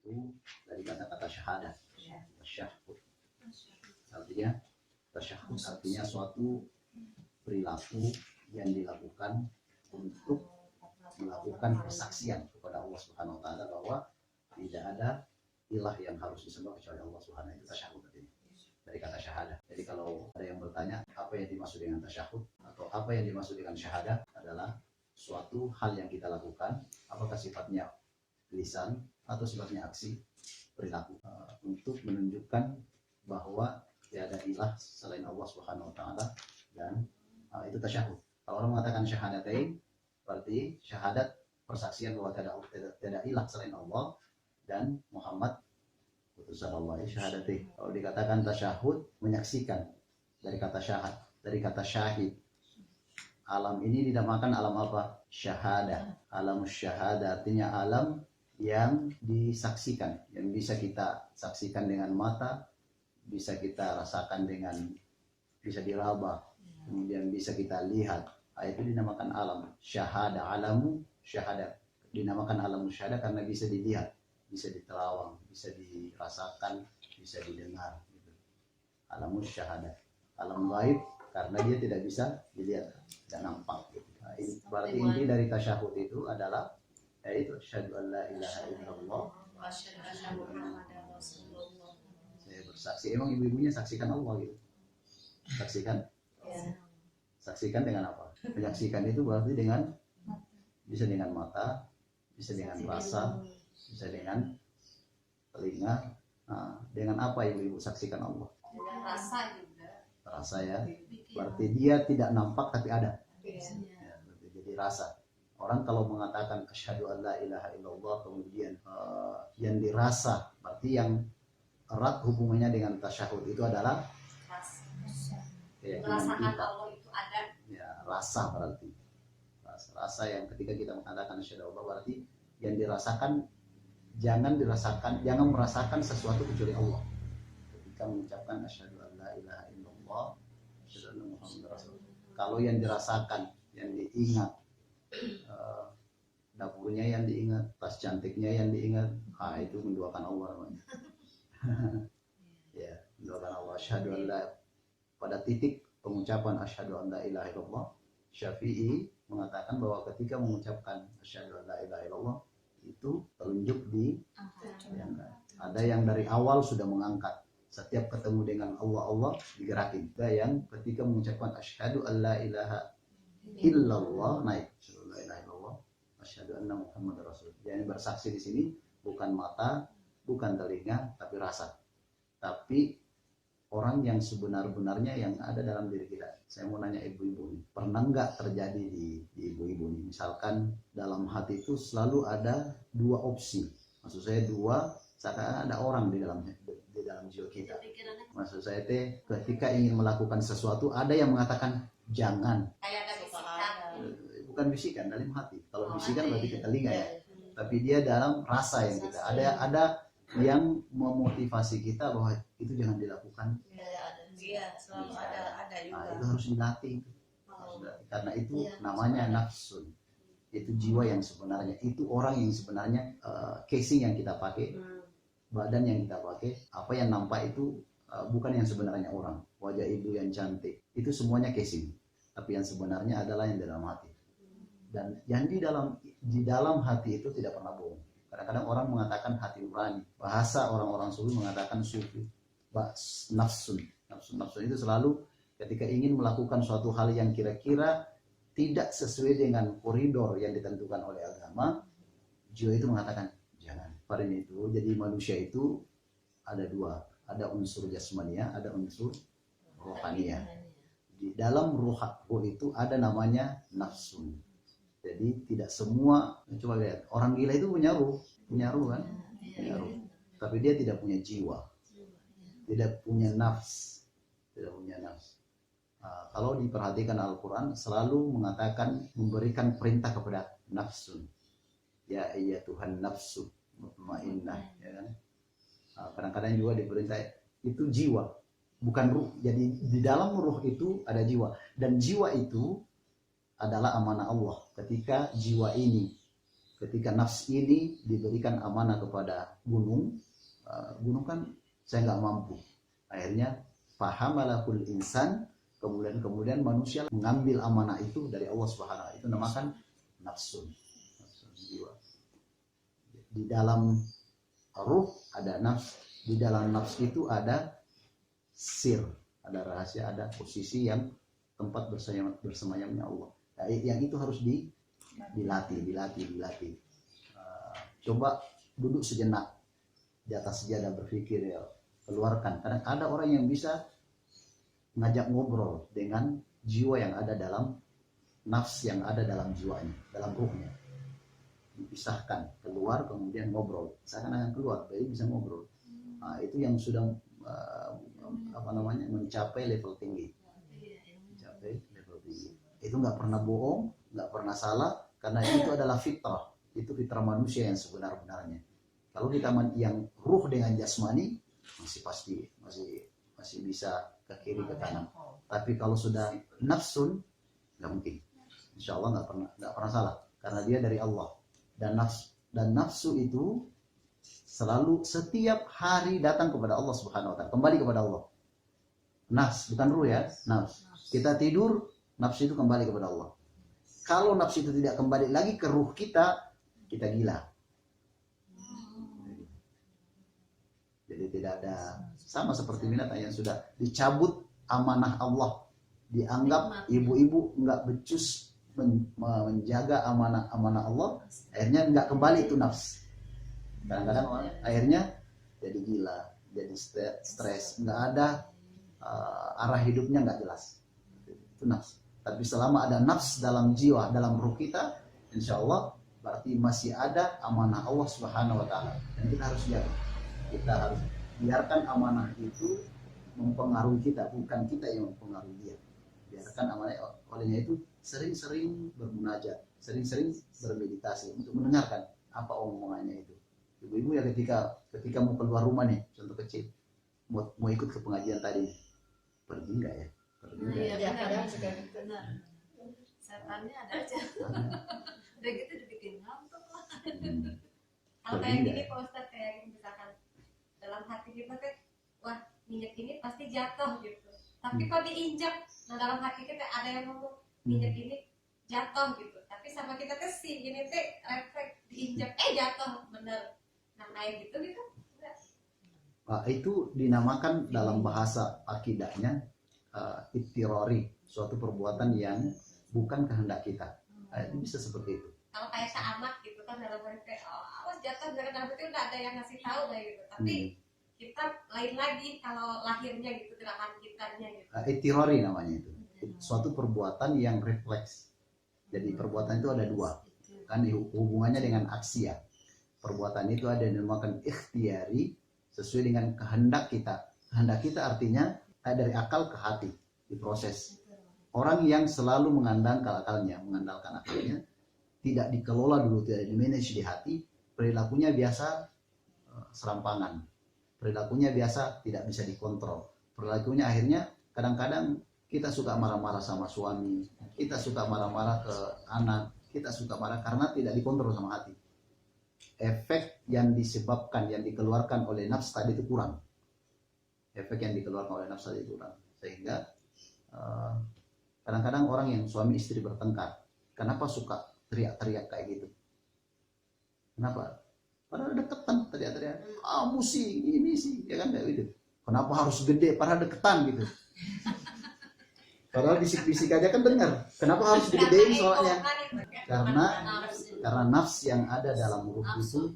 itu dari kata-kata syahadat. Tasyahhud. Artinya tasyahhud artinya suatu perilaku yang dilakukan untuk melakukan persaksian kepada Allah Subhanahu wa taala bahwa tidak ada ilah yang harus disembah kecuali Allah Subhanahu wa taala. Itu tasyahhud artinya. Dari kata syahadah. Jadi kalau ada yang bertanya apa yang dimaksud dengan tasyahhud atau apa yang dimaksud dengan syahadah adalah suatu hal yang kita lakukan, apakah sifatnya lisan atau sifatnya aksi, perilaku, untuk menunjukkan bahwa tiada ilah selain Allah Subhanahu wa taala, dan itu tasyahhud. Kalau orang mengatakan syahadatain berarti syahadat persaksian bahwa tiada ilah selain Allah dan Muhammad utusan Allah. Syahadatain. Kalau dikatakan tasyahhud menyaksikan dari kata syahad, dari kata syahid. Alam ini dinamakan alam apa? Syahadah. Alam syahadah artinya alam yang disaksikan, yang bisa kita saksikan dengan mata, bisa kita rasakan dengan, bisa diraba, kemudian bisa kita lihat. Itu dinamakan alam syahadah. Alamu syahadah dinamakan alam syahadah karena bisa dilihat, bisa diterawang, bisa dirasakan, bisa didengar. Alam syahadah, alam gaib karena dia tidak bisa dilihat dan nampak. Nah, ini berarti inti dari tasyahud itu adalah yaitu asyhadu an la ilaha illallah wa asyhadu anna muhammadar rasulullah. Saya bersaksi, emang ibu-ibunya saksikan Allah gitu. Saksikan? Ya. Saksikan dengan apa? Menyaksikan itu berarti dengan bisa dengan mata, bisa dengan rasa, bisa dengan telinga. Nah, dengan apa ibu-ibu saksikan Allah? Dengan rasa juga. Rasa ya. Berarti dia tidak nampak tapi ada. Ya, berarti jadi rasa. Orang kalau mengatakan asyhadu an la ilaha illallah kemudian yang dirasa, berarti yang erat hubungannya dengan tasyahud itu adalah rasa. Merasakan Allah itu ada. Ya, rasa berarti. Rasa yang ketika kita mengatakan asyhadu Allah berarti yang dirasakan, jangan merasakan sesuatu kecuali Allah. Ketika mengucapkan asyhadu an la ilaha illallah asyhadu anna muhammadar rasulullah. Kalau yang dirasakan, yang diingat, dapurnya yang diingat, tas cantiknya yang diingat, itu menduakan Allah namanya. Ya, menduakan Allah. Asyhadu an la, pada titik pengucapan asyhadu an la ilaha illallah, Syafi'i mengatakan bahwa ketika mengucapkan asyhadu an la ilaha illallah itu telunjuk di ada yang dari awal sudah mengangkat. Setiap ketemu dengan Allah digerakin. Ada yang ketika mengucapkan asyhadu an la ilaha illallah naik. Asyhadu la ilaha illallah asyhadu anna muhammadar rasulullah. Yang bersaksi di sini bukan mata, bukan telinga, tapi rasa. Tapi orang yang sebenar-benarnya yang ada dalam diri kita. Saya mau nanya ibu-ibu nih, pernah nggak terjadi di ibu-ibu nih? Misalkan dalam hati itu selalu ada dua opsi. Maksud saya dua, seakan ada orang di dalam jiwa kita. Maksud saya ketika ingin melakukan sesuatu ada yang mengatakan jangan. Bukan bisikan dalam hati. Kalau bisikan berarti ke telinga ya. Tapi dia dalam rasa yang kita. Ada yang memotivasi kita bahwa itu jangan dilakukan. Iya, selalu ada juga. Nah, itu harus dilatih. Karena itu namanya nafsun. Itu jiwa yang sebenarnya, itu orang yang sebenarnya casing yang kita pakai, badan yang kita pakai, apa yang nampak itu bukan yang sebenarnya orang. Wajah ibu yang cantik, itu semuanya casing. Tapi yang sebenarnya adalah yang dalam hati. Dan yang di dalam hati itu tidak pernah bohong. Kadang-kadang orang mengatakan hati nurani. Bahasa orang-orang sufi mengatakan sufi. Nafsun itu selalu ketika ingin melakukan suatu hal yang kira-kira tidak sesuai dengan koridor yang ditentukan oleh agama, jiwa itu mengatakan jangan. Pada itu, jadi manusia itu ada dua, ada unsur jasmania, ada unsur rohania. Di dalam roh itu ada namanya nafsun. Jadi tidak semua, coba lihat, orang gila itu punya ruh kan, punya ruh. Tapi dia tidak punya jiwa, tidak punya nafs. Kalau diperhatikan Al-Quran selalu mengatakan, memberikan perintah kepada nafsun. Ya iya Tuhan nafsu mutmainnah, ya kan? Kadang-kadang juga diperintah itu jiwa, bukan ruh. Jadi di dalam ruh itu ada jiwa, dan jiwa itu adalah amanah Allah. Ketika jiwa ini Ketika nafs ini diberikan amanah kepada gunung, gunung kan saya nggak mampu. Akhirnya fahamalahul insan, kemudian manusia mengambil amanah itu dari Allah Subhanahu wa taala. Itu namakan nafsun, jiwa. Di dalam ruh ada nafs, di dalam nafs itu ada sir, ada rahasia, ada posisi yang tempat bersemayamnya Allah. Nah, yang itu harus dilatih. Coba duduk sejenak di atas sejadah, berpikir, ya, keluarkan. Kadang ada orang yang bisa ngajak ngobrol dengan jiwa yang ada dalam nafs, yang ada dalam jiwanya, dalam ruhnya. Dipisahkan, keluar, kemudian ngobrol. Seakan-akan keluar, jadi bisa ngobrol. Nah, itu yang sudah mencapai level tinggi. Itu nggak pernah bohong, nggak pernah salah, karena itu adalah fitrah. Itu fitrah manusia yang sebenar-benarnya. Kalau kita yang ruh dengan jasmani, masih bisa ke kiri ke kanan. Tapi kalau sudah nafsun, nggak mungkin. Insya Allah nggak pernah salah, karena dia dari Allah. Dan nafsu itu selalu setiap hari datang kepada Allah Subhanahu wa taala, kembali kepada Allah. Nafs, bukan ruh ya, nafs. Kita tidur, nafsu itu kembali kepada Allah. Kalau nafsu itu tidak kembali lagi ke ruh kita gila. Jadi tidak ada, sama seperti binatang yang sudah dicabut amanah Allah, dianggap ibu-ibu nggak becus menjaga amanah Allah, akhirnya nggak kembali itu nafs. Kadang-kadang orang akhirnya jadi gila, jadi stres, nggak ada arah hidupnya nggak jelas. Itu nafs. Tapi selama ada nafs dalam jiwa, dalam ruh kita, insya Allah berarti masih ada amanah Allah Subhanahu wa taala. Dan kita harus jaga. Kita harus biarkan amanah itu mempengaruhi kita, bukan kita yang mempengaruhi dia. Biarkan amanah, olehnya itu sering-sering bermunajat, sering-sering bermeditasi untuk mendengarkan apa omongannya itu. Ibu-ibu ya ketika mau keluar rumah nih, contoh kecil, mau ikut ke pengajian tadi, pergi nggak ya? Iya, benar. Setannya ada aja. Udah gitu dibikin ngantuk lah. Kalau kayak gini Pak Ustadz, kayak misalkan dalam hati kita kan, wah minyak ini pasti jatuh gitu. Tapi kalau diinjak, nah dalam hati kita ada yang ngomong minyak ini jatuh gitu. Tapi sama kita kesini gini teh refleks diinjak, jatuh bener. Nah kayak gitu enggak? Itu dinamakan dalam bahasa akidahnya ittirari, suatu perbuatan yang bukan kehendak kita. Itu bisa seperti itu. Kalau kayak ke anak gitu kan, dalam kayak awas jatuh dari dalam itu udah ada yang ngasih tahu kayak gitu. Tapi kita lain lagi kalau lahirnya gitu, gerakan kitanya gitu. Ittirari namanya itu. Suatu perbuatan yang refleks. Jadi perbuatan itu ada dua. Kan hubungannya dengan aksi ya. Perbuatan itu ada yang dinamakan ikhtiyari, sesuai dengan kehendak kita. Kehendak kita artinya dari akal ke hati, diproses. Orang yang selalu mengandalkan akalnya, tidak dikelola dulu, tidak dimanage di hati, perilakunya biasa serampangan, perilakunya biasa tidak bisa dikontrol, perilakunya akhirnya kadang-kadang kita suka marah-marah sama suami, kita suka marah-marah ke anak, kita suka marah karena tidak dikontrol sama hati. Efek yang disebabkan, yang dikeluarkan oleh nafs tadi itu kurang. Efek yang dikeluarkan oleh nafsu itu kurang, sehingga kadang-kadang orang yang suami istri bertengkar, kenapa suka teriak-teriak kayak gitu? Kenapa? Padahal deketan teriak-teriak, kamu sih, ini sih, ya kan kayak gitu. Kenapa harus gede? Padahal deketan gitu. Padahal bisik-bisik aja kan dengar. Kenapa harus digedein soalnya? Karena nafs yang ada dalam ruh itu,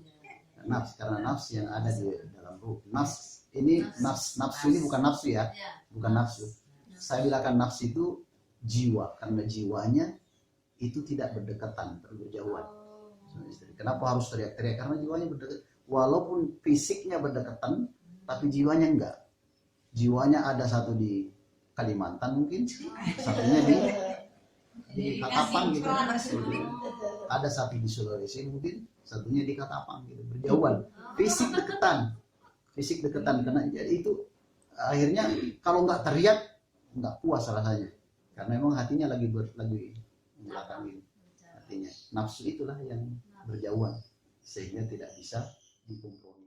karena nafs yang ada di dalam ruh, nafs ini nafsu ini bukan nafsu ya, bukan nafsu. Saya bilangkan nafsu itu jiwa, karena jiwanya itu tidak berdekatan, berjauhan. Kenapa harus teriak-teriak? Karena jiwanya berdekatan. Walaupun fisiknya berdekatan, tapi jiwanya enggak. Jiwanya ada satu di Kalimantan mungkin, satunya di Katapang gitu. Ada satu di Sulawesi mungkin, satunya di Katapang gitu, berjauhan. Fisik deketan karena jadi itu akhirnya kalau nggak teriak nggak puas rasanya, karena memang hatinya lagi belakang gitu. Hatinya nafsu itulah yang berjauhan sehingga tidak bisa dikompromi.